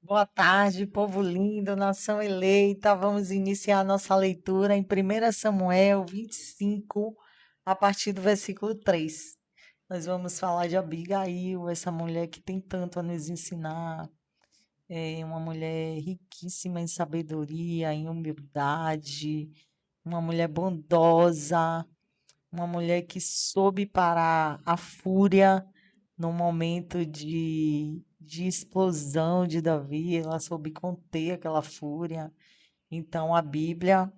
Boa tarde, povo lindo, nação eleita. Vamos iniciar nossa leitura em 1 Samuel 25, a partir do versículo 3. Nós vamos falar de Abigail, essa mulher que tem tanto a nos ensinar. É uma mulher riquíssima em sabedoria, em humildade, uma mulher bondosa, uma mulher que soube parar a fúria no momento de explosão de Davi, ela soube conter aquela fúria. Então, a Bíblia,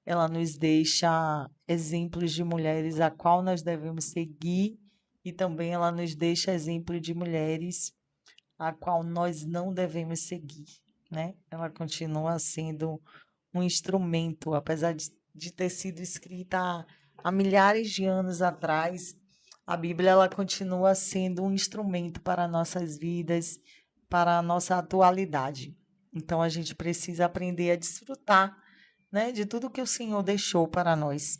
ela nos deixa exemplos de mulheres a qual nós devemos seguir e também ela nos deixa exemplo de mulheres a qual nós não devemos seguir, né? Ela continua sendo um instrumento, apesar de ter sido escrita há milhares de anos atrás, a Bíblia ela continua sendo um instrumento para nossas vidas, para a nossa atualidade. Então a gente precisa aprender a desfrutar, né, de tudo que o Senhor deixou para nós.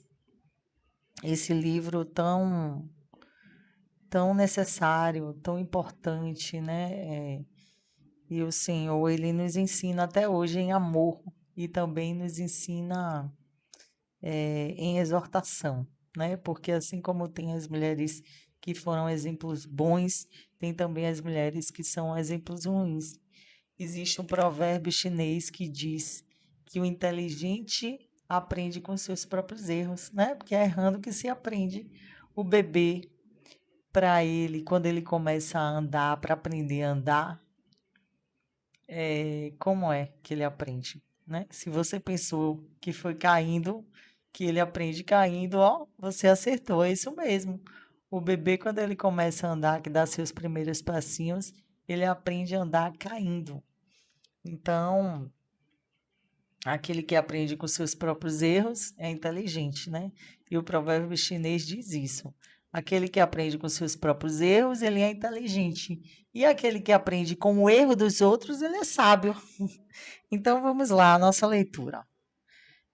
Esse livro tão necessário, tão importante, né? E o Senhor, ele nos ensina até hoje em amor e também nos ensina em exortação, né? Porque assim como tem as mulheres que foram exemplos bons, tem também as mulheres que são exemplos ruins. Existe um provérbio chinês que diz que o inteligente aprende com seus próprios erros, né? Porque é errando que se aprende. O bebê, para ele, quando ele começa a andar, para aprender a andar, como é que ele aprende, né? Se você pensou que foi caindo, que ele aprende caindo, ó, você acertou, é isso mesmo. O bebê, quando ele começa a andar, que dá seus primeiros passinhos, ele aprende a andar caindo. Então, aquele que aprende com seus próprios erros é inteligente, né? E o provérbio chinês diz isso. Aquele que aprende com seus próprios erros, ele é inteligente. E aquele que aprende com o erro dos outros, ele é sábio. Então vamos lá, a nossa leitura.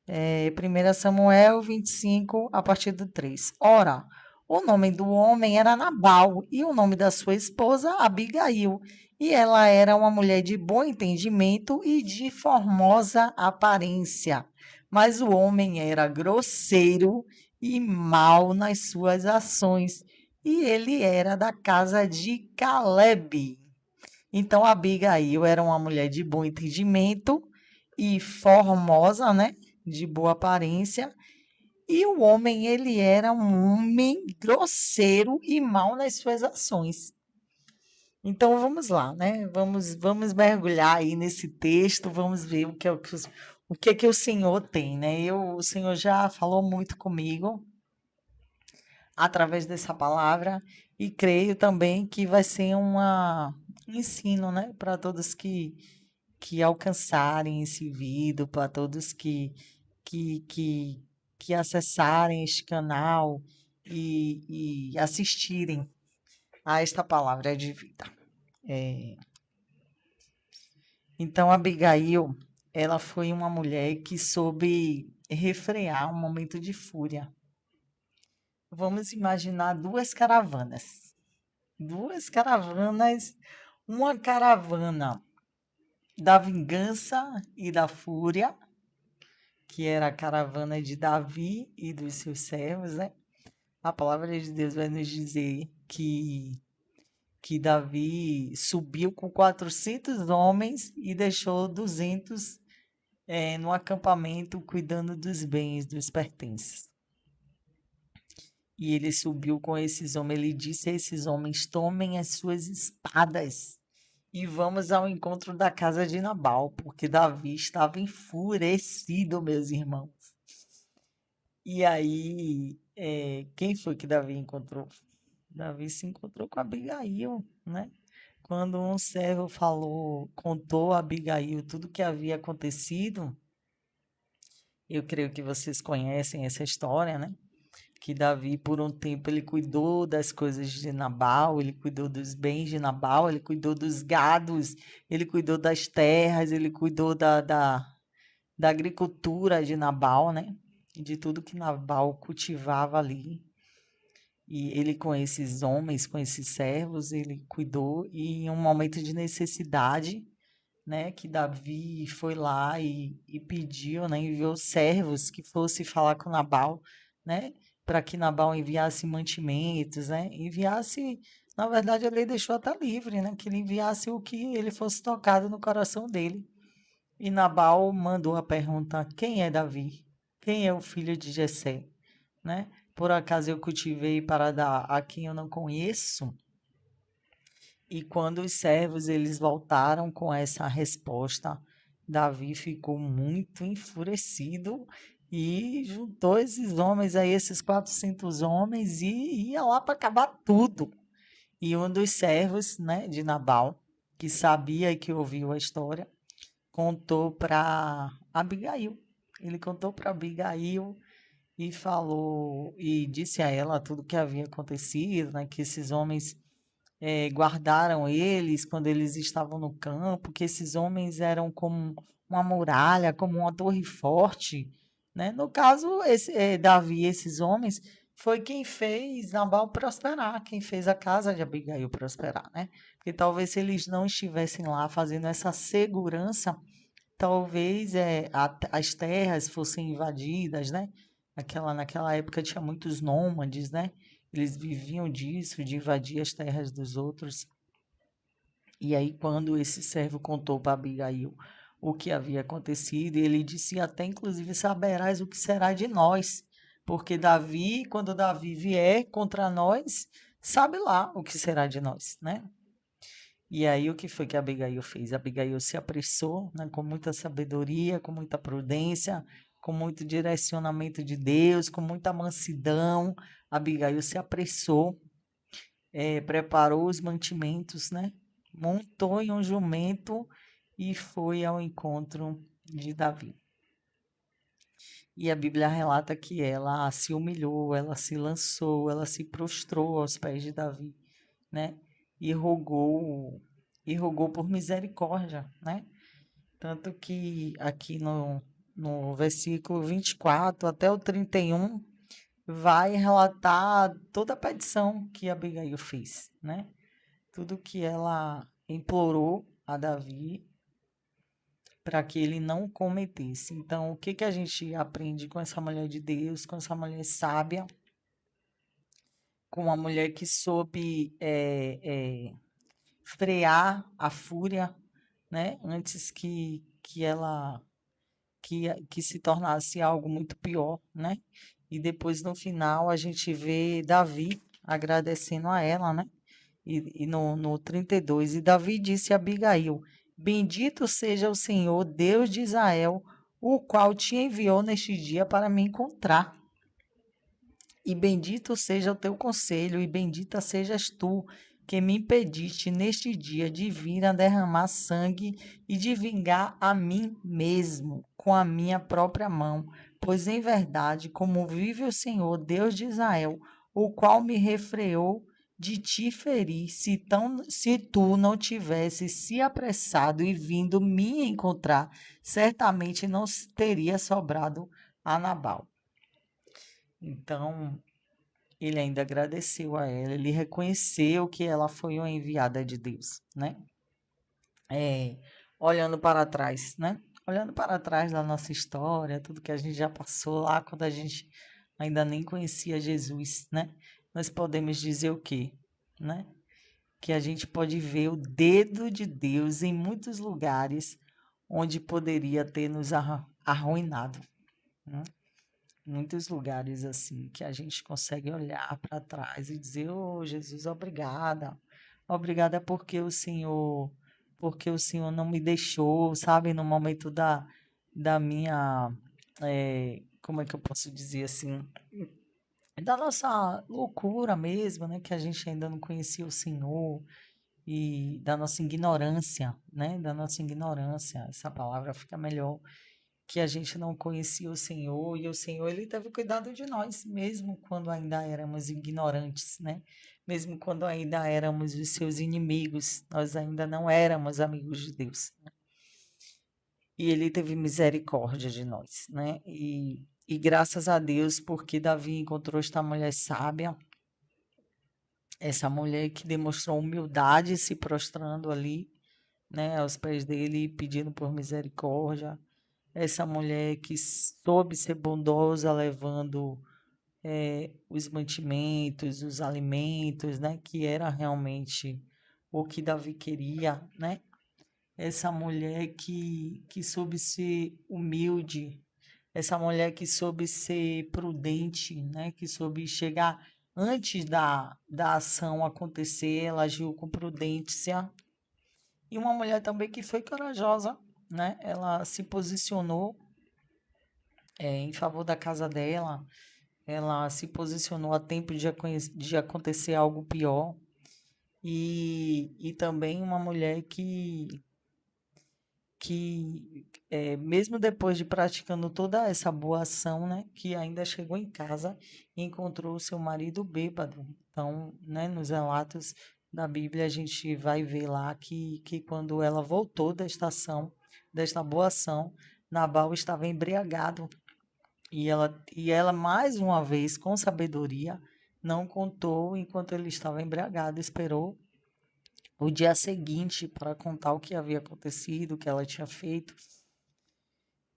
1 Samuel 25, a partir do 3. Ora, o nome do homem era Nabal e o nome da sua esposa Abigail. E ela era uma mulher de bom entendimento e de formosa aparência. Mas o homem era grosseiro e mau nas suas ações. E ele era da casa de Calebe. Então, Abigail era uma mulher de bom entendimento e formosa, né? De boa aparência. E o homem, ele era um homem grosseiro e mau nas suas ações. Então, vamos lá, né? Vamos mergulhar aí nesse texto, vamos ver o que é que o Senhor tem, né? O Senhor já falou muito comigo através dessa palavra e creio também que vai ser um ensino, né, para todos que alcançarem esse vídeo, para todos que, que, que acessarem este canal e assistirem a esta palavra de vida. Então, Abigail, ela foi uma mulher que soube refrear um momento de fúria. Vamos imaginar duas caravanas. Duas caravanas, uma caravana da vingança e da fúria, que era a caravana de Davi e dos seus servos, né? A palavra de Deus vai nos dizer que Davi subiu com 400 homens e deixou 200 no acampamento cuidando dos bens, dos pertences. E ele subiu com esses homens, ele disse a esses homens: tomem as suas espadas e vamos ao encontro da casa de Nabal, porque Davi estava enfurecido, meus irmãos. E aí, quem foi que Davi encontrou? Davi se encontrou com Abigail, né? Quando um servo falou, contou a Abigail tudo o que havia acontecido, eu creio que vocês conhecem essa história, né? Que Davi, por um tempo, ele cuidou das coisas de Nabal, ele cuidou dos bens de Nabal, ele cuidou dos gados, ele cuidou das terras, ele cuidou da agricultura de Nabal, né? De tudo que Nabal cultivava ali. E ele, com esses homens, com esses servos, ele cuidou, e em um momento de necessidade, né, que Davi foi lá e pediu, né, enviou servos que fosse falar com Nabal, né, para que Nabal enviasse mantimentos, né, enviasse, na verdade, ele deixou até livre, né, que ele enviasse o que ele fosse tocado no coração dele. E Nabal mandou a pergunta: quem é Davi? Quem é o filho de Jessé? Né? Por acaso eu cultivei para dar a quem eu não conheço? E quando os servos eles voltaram com essa resposta, Davi ficou muito enfurecido e juntou esses homens aí, esses 400 homens, e ia lá para acabar tudo. E um dos servos, né, de Nabal, que sabia e que ouviu a história, contou para Abigail. Ele contou para Abigail e falou e disse a ela tudo o que havia acontecido, né, que esses homens guardaram eles quando eles estavam no campo, que esses homens eram como uma muralha, como uma torre forte, né? No caso, Davi, esses homens, foi quem fez Nabal prosperar, quem fez a casa de Abigail prosperar, né? Porque talvez se eles não estivessem lá fazendo essa segurança, talvez as terras fossem invadidas, né? Naquela época tinha muitos nômades, né? Eles viviam disso, de invadir as terras dos outros. E aí, quando esse servo contou para Abigail o que havia acontecido, ele disse até, inclusive, saberás o que será de nós. Porque Davi, quando Davi vier contra nós, sabe lá o que será de nós, né? E aí, o que foi que Abigail fez? Abigail se apressou, né, com muita sabedoria, com muita prudência, com muito direcionamento de Deus, com muita mansidão. Abigail se apressou, preparou os mantimentos, né? Montou em um jumento e foi ao encontro de Davi. E a Bíblia relata que ela se humilhou, ela se lançou, ela se prostrou aos pés de Davi, né? E rogou por misericórdia, né? Tanto que aqui no versículo 24 até o 31 vai relatar toda a petição que Abigail fez, né? Tudo que ela implorou a Davi para que ele não cometesse. Então, o que que a gente aprende com essa mulher de Deus, com essa mulher sábia, com uma mulher que soube frear a fúria, né? Antes que se tornasse algo muito pior, né? E depois, no final, a gente vê Davi agradecendo a ela, né? E no 32, e Davi disse a Abigail: Bendito seja o Senhor, Deus de Israel, o qual te enviou neste dia para me encontrar. E bendito seja o teu conselho, e bendita sejas tu, que me impediste neste dia de vir a derramar sangue e de vingar a mim mesmo com a minha própria mão. Pois em verdade, como vive o Senhor, Deus de Israel, o qual me refreou de te ferir, se tu não tivesses se apressado e vindo me encontrar, certamente não teria sobrado a Nabal. Então, ele ainda agradeceu a ela, ele reconheceu que ela foi uma enviada de Deus, né? É, olhando para trás, né? Olhando para trás da nossa história, tudo que a gente já passou lá quando a gente ainda nem conhecia Jesus, né? Nós podemos dizer o quê, né? Que a gente pode ver o dedo de Deus em muitos lugares onde poderia ter nos arruinado, né? Muitos lugares assim que a gente consegue olhar para trás e dizer: "Oh, Jesus, obrigada. Obrigada porque o Senhor não me deixou, sabe, no momento da minha, como é que eu posso dizer assim, da nossa loucura mesmo, né, que a gente ainda não conhecia o Senhor e da nossa ignorância, né, da nossa ignorância. Essa palavra fica melhor, que a gente não conhecia o Senhor, e o Senhor ele teve cuidado de nós, mesmo quando ainda éramos ignorantes, né? Mesmo quando ainda éramos os seus inimigos, nós ainda não éramos amigos de Deus. E ele teve misericórdia de nós, né? E graças a Deus, porque Davi encontrou esta mulher sábia, essa mulher que demonstrou humildade se prostrando ali, né, aos pés dele, pedindo por misericórdia. Essa mulher que soube ser bondosa, levando os mantimentos, os alimentos, né, que era realmente o que Davi queria, né? Essa mulher que soube ser humilde, essa mulher que soube ser prudente, né? Que soube chegar antes da ação acontecer, ela agiu com prudência. E uma mulher também que foi corajosa, né? Ela se posicionou em favor da casa dela, ela se posicionou a tempo de acontecer algo pior. E também uma mulher que mesmo depois de praticando toda essa boa ação, né, que ainda chegou em casa e encontrou o seu marido bêbado. Então, né, nos relatos da Bíblia, a gente vai ver lá que quando ela voltou desta ação, desta boa ação, Nabal estava embriagado. E ela, mais uma vez, com sabedoria, não contou enquanto ele estava embriagado, esperou o dia seguinte para contar o que havia acontecido, o que ela tinha feito.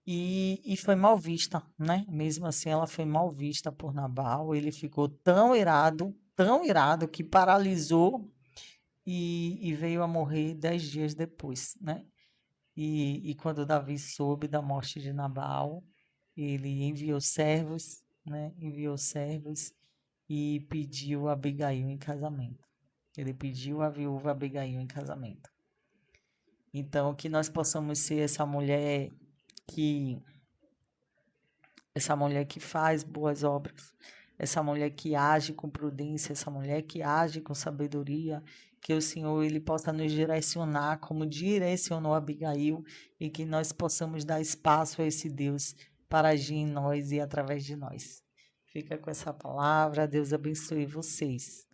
E foi mal vista, né? Mesmo assim, ela foi mal vista por Nabal. Ele ficou tão irado, que paralisou e veio a morrer 10 dias depois, né? E quando Davi soube da morte de Nabal, ele enviou servos, né? Enviou servos e pediu Abigail em casamento. Ele pediu a viúva Abigail em casamento. Então, que nós possamos ser que essa mulher que faz boas obras, essa mulher que age com prudência, essa mulher que age com sabedoria, que o Senhor ele possa nos direcionar como direcionou Abigail e que nós possamos dar espaço a esse Deus para agir em nós e através de nós. Fica com essa palavra, Deus abençoe vocês.